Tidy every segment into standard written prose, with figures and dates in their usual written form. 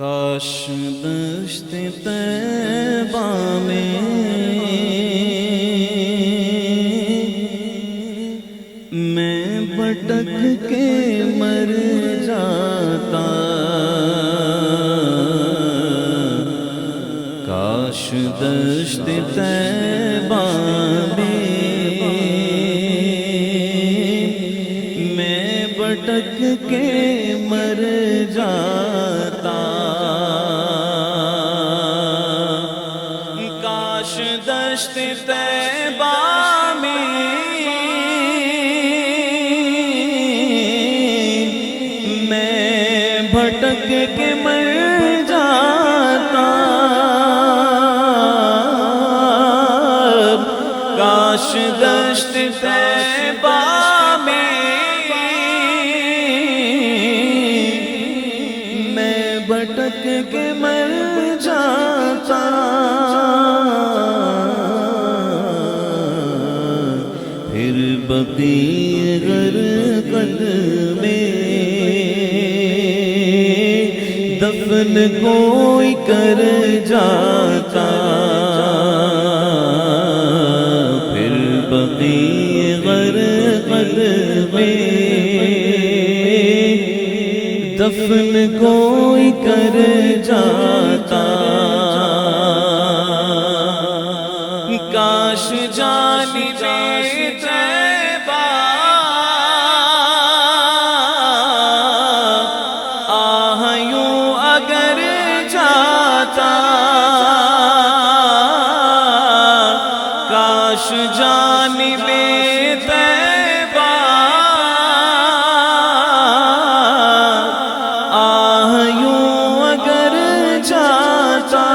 کاش دشت طیبہ میں میں بھٹک کے مر جاتا، کاش دشت طیبہ میں میں بھٹک کے مر جاتا، کاش دشت طیبہ میں میں بھٹک کے مر جاتا، کاش دشت طیبہ میں بھٹک کے مر جاتا، پھر بقیع غرقد میں دفن کوئی کر جاتا، پھر بقیع غرقد میں دفن کوئی کر جاتا، کاش جانب طیبہ آہ یوں اگر جاتا، کاش جانب طیبہ آہ یوں اگر جاتا،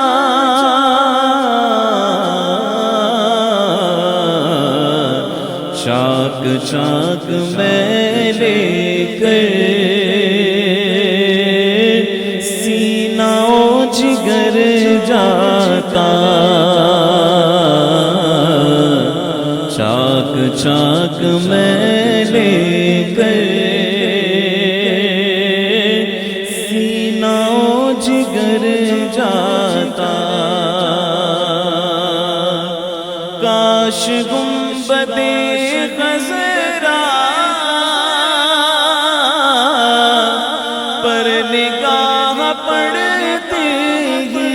چاک چاک میں لے کر سینہ و جگر جاتا، چاک چاک میں لے کر سینہ و جگر جاتا، کاش گنبد خضرا پر نگاہ پڑتے ہی،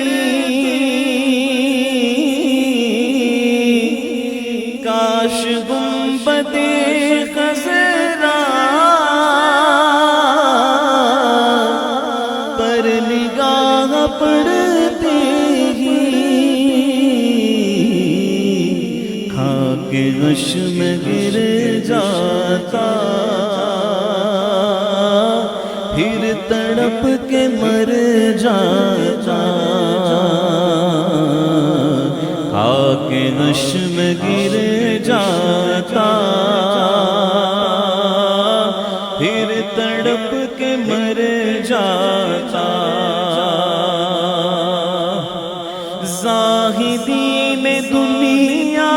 کاش گنبد خضرا پر نگاہ پڑتے ہی خاک غش میں گر جاتا، پھر تڑپ کے مر جاتا، خاک غش میں گر جاتا، پھر تڑپ کے مر جاتا، زاہدین دنیا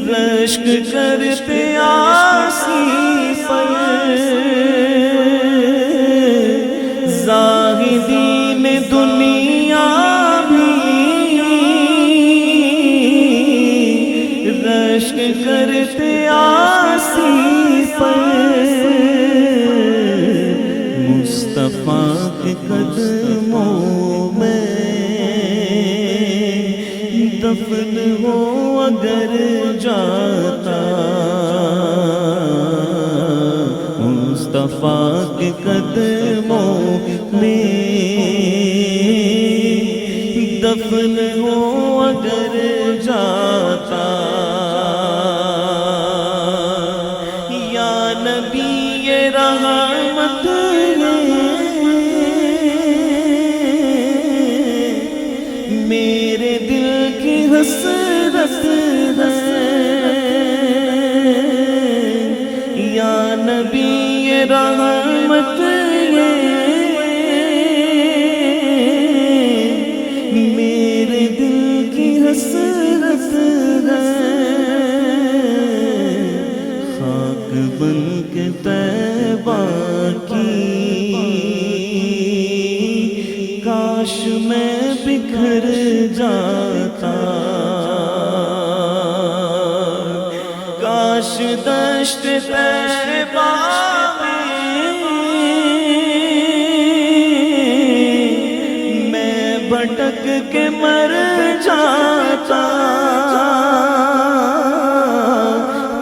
رشک کرتے آسی پر، زاہدین دنیا بھی رشک کرتے آسی پر، مصطفیٰ کے قدموں میں دفن ہو اگر جاتا، مصطفیٰ کے قدموں میں دفن ہو اگر جاتا، یا نبی رحمت میرے دل کی حسرت ہے، یا نبی رحمت میرے دل کی حسرت ہے، خاک بن کے طیبہ باقی، کاش میں بکھر جاتا، کاش دشت طیبہ میں بھٹک کے مر جاتا،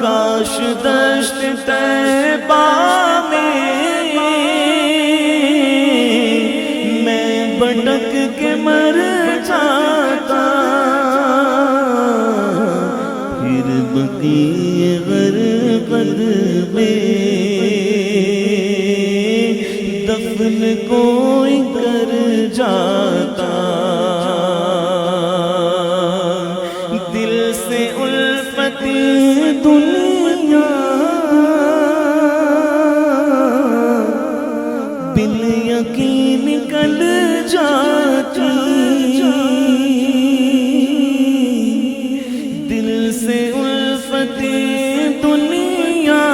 کاش دشت طیبہ میں بھٹک کے مر جاتا، پھر بقیع غرقد میں دفن کوئی کر جاتا، دل سے الفت دنیا بن یقین نکل جاتی، دل سے الفت دنیا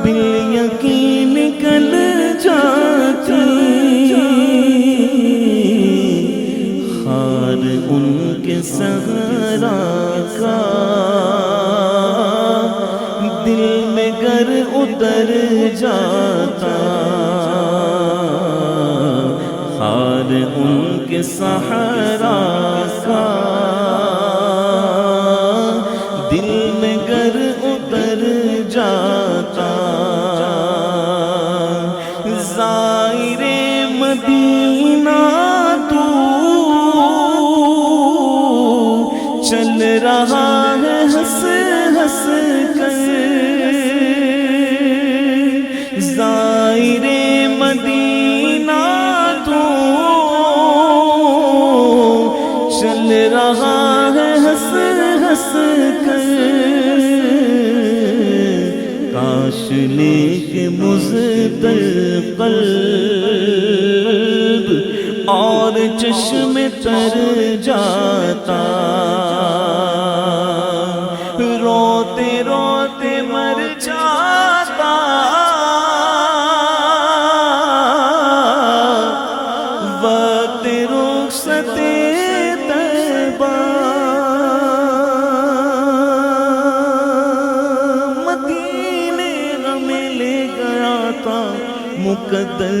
بن یقین نکل جاتی، خار ان کے صحرا کا دل میں گر اتر جاتا، خار ان کے صحرا کا دل میں گر اتر جاتا، زائر مدینہ تو چل رہا ہے ہنس ہنس کر، زائر مدینہ تو چل رہا ہے ہنس ہنس کر، کاش نیک مزدل قلب اور چشم تر جاتا، روتے روتے مر جاتا، وقت رخصت طیبہ مدینے ہمیں لے گیا تھا مقدر،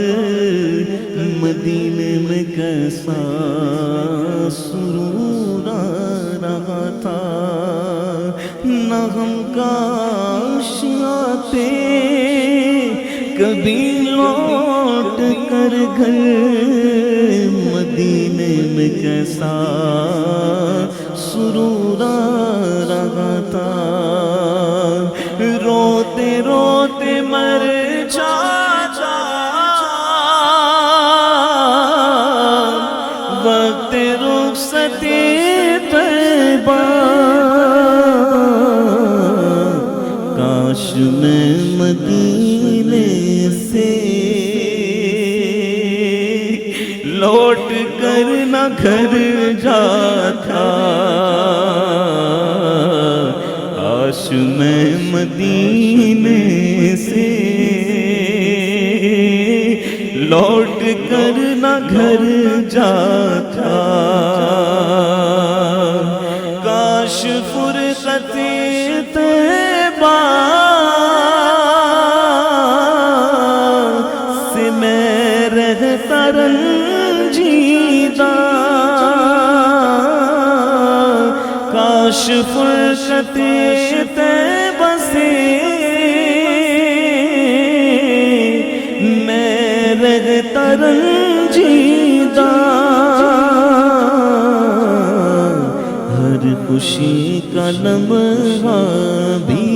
مدینے میں کیسا سرور آ رہا تھا، نہ ہم کاش آتے کبھی لوٹ کر گھر، مدینے میں کیسا سرور آ رہا تھا، روتے روتے مر جاتا، وقت رخصت طیبہ، کاش میں مدینے سے لوٹ کر نہ گھر جاتا، کاش میں مدینے سے لوٹ کر نہ گھر جاتا، کاش فرقت طیبہ سے میں رہتا رنجیدہ، کاش فرقت طیبہ سے میں رہتا رنجیدہ، ہر خوشی کا لمحہ بھی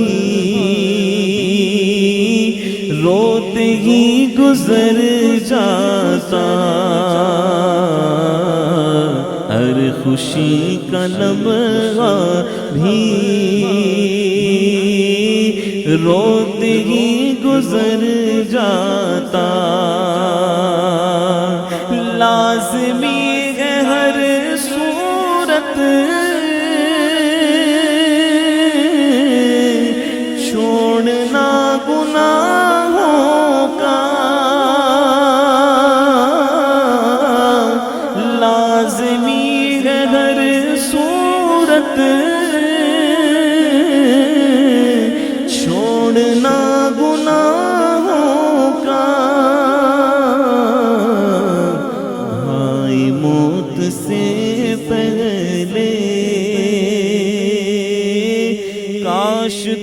روتے ہی گزر جاتا، ہر خوشی کا لمحہ بھی روتے ہی گزر جاتا، لازمی ہے ہر صورت چھوڑ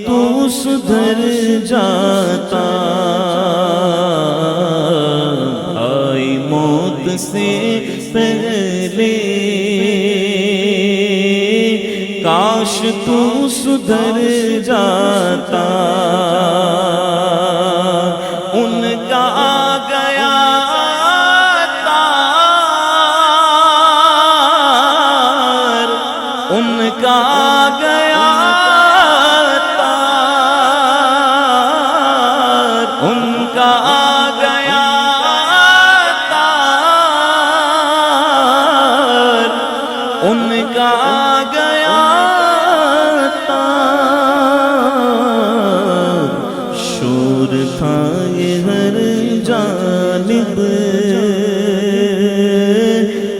تو سدھر جاتا، آئی موت سے پہلے، کاش تو سدھر جاتا، ان کا آ گیا تار، ان کا آ گیا تار، ان کا آ گیا تار، ان کا آ گیا تار، شور تھا یہ ہر جانب،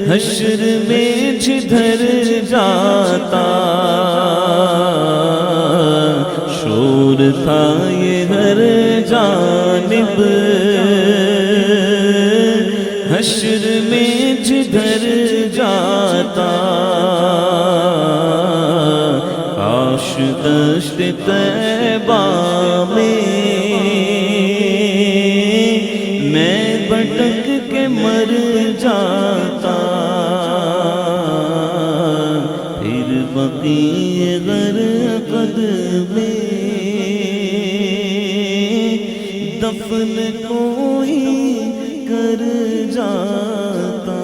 حشر میں جدھر جاتا، شور تھا یہ ہر جانب، حشر میں جدھر جاتا، کاش دشت طیبہ میں بھٹک کے مر جاتا، پھر بقیع غرقد میں دفن کوئی کر جاتا۔